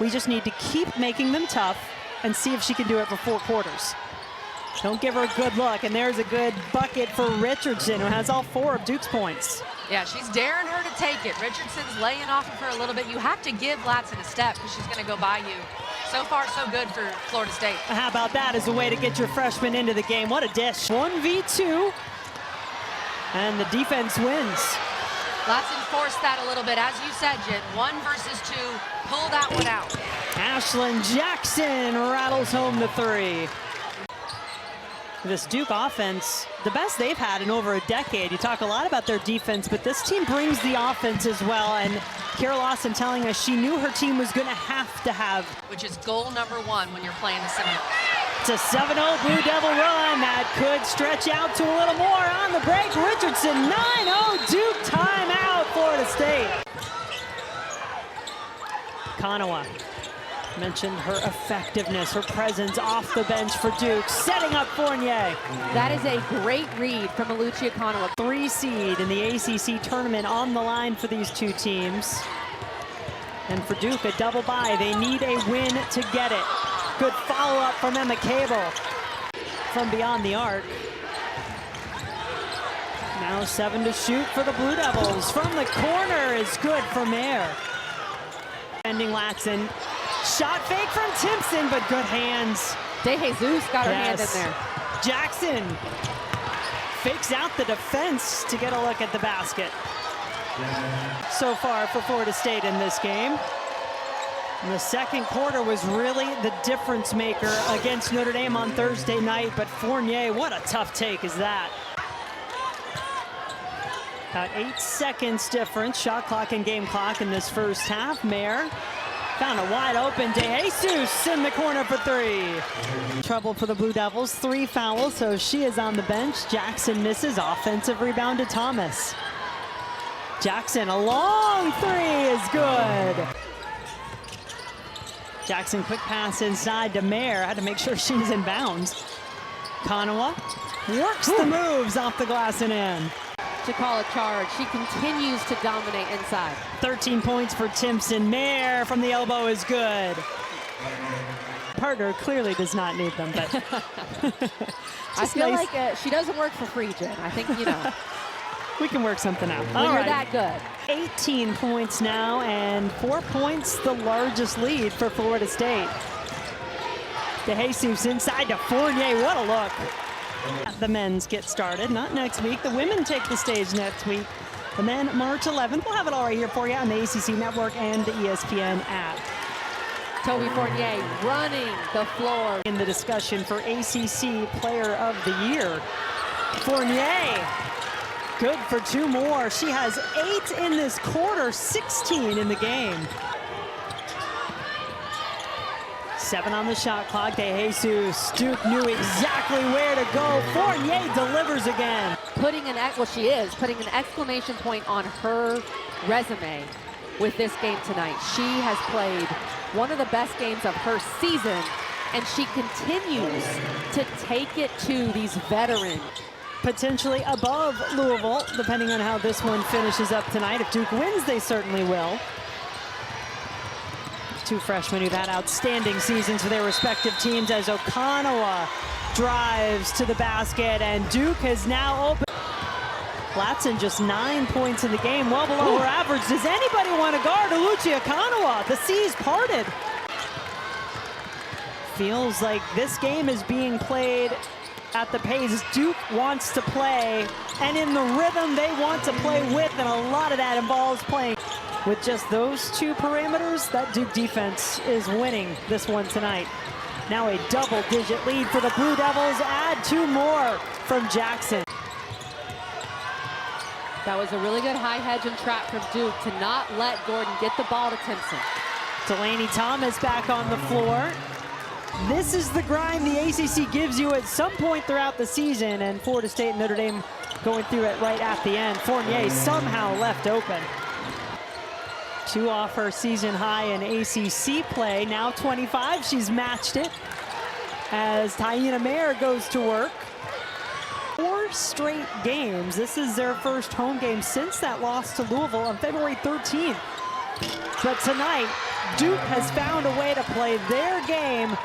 We just need to keep making them tough and see if she can do it for 4 quarters. Don't give her a good look, and there's a good bucket for Richardson, who has all 4 of Duke's points. Yeah, she's daring her to take it. Richardson's laying off of her a little bit. You have to give Latson a step because she's going to go by you. So far, so good for Florida State. How about that as a way to get your freshman into the game? What a dish. 1v2, and the defense wins. Latson forced that a little bit. As you said, Jen, 1 versus 2. Pull that one out. Ashlyn Jackson rattles home the 3. This Duke offense, the best they've had in over a decade. You talk a lot about their defense, but this team brings the offense as well. And Carol Lawson telling us she knew her team was going to have. Which is goal number 1 when you're playing the Seminoles. It's a 7-0 Blue Devil run that could stretch out to a little more on the break. Richardson, 9-0 Duke timeout, Florida State. Kanawa mentioned her effectiveness, her presence off the bench for Duke, setting up Fournier. That is a great read from Alucia Kanawa. 3 seed in the ACC tournament on the line for these 2 teams. And for Duke, a double bye. They need a win to get it. Good follow-up from Emma Cable from beyond the arc. Now 7 to shoot for the Blue Devils. From the corner is good for Mayer. Ending Latson. Shot fake from Timpson, but good hands. De Jesus got her hand in there. Jackson fakes out the defense to get a look at the basket. So far for Florida State in this game. And the second quarter was really the difference maker against Notre Dame on Thursday night, but Fournier, what a tough take is that. About 8 seconds difference, shot clock and game clock in this first half. Mayer found a wide open De Jesus in the corner for 3. Trouble for the Blue Devils, 3 fouls, so she is on the bench. Jackson misses, offensive rebound to Thomas. Jackson, a long 3 is good. Jackson, quick pass inside to Mayer, had to make sure she's in bounds. Kanawa works the moves off the glass and in. To call a charge. She continues to dominate inside. 13 points for Timpson. Mayer from the elbow is good. Partner clearly does not need them, but I feel like she doesn't work for free, Jen. I think, you know. We can work something out. When you're that good. 18 points now, and 4 points the largest lead for Florida State. De Jesus inside to Fournier. What a look. The men's get started, not next week. The women take the stage next week. And then March 11th, we'll have it all right here for you on the ACC Network and the ESPN app. Toby Fournier running the floor. In the discussion for ACC Player of the Year. Fournier, good for 2 more. She has 8 in this quarter, 16 in the game. 7 on the shot clock. De Jesus. Duke knew exactly where to go. Fournier delivers again. Putting an exclamation point on her resume with this game tonight. She has played one of the best games of her season, and she continues to take it to these veterans. Potentially above Louisville, depending on how this one finishes up tonight. If Duke wins, they certainly will. 2 freshmen who've had outstanding seasons for their respective teams as Okanawa drives to the basket, and Duke has now opened. Latson just 9 points in the game, well below her average. Does anybody want to guard Alucia Okanawa? The seas parted. Feels like this game is being played at the pace Duke wants to play, and in the rhythm they want to play with, and a lot of that involves playing with just those 2 parameters. That Duke defense is winning this one tonight. Now a double-digit lead for the Blue Devils. Add 2 more from Jackson. That was a really good high hedge and trap from Duke to not let Gordon get the ball to Timpson. Delaney Thomas back on the floor. This is the grind the ACC gives you at some point throughout the season, and Florida State and Notre Dame going through it right at the end. Fournier somehow left open. 2 off her season high in ACC play. Now 25, she's matched it as Taina Mayer goes to work. 4 straight games. This is their first home game since that loss to Louisville on February 13th. But tonight, Duke has found a way to play their game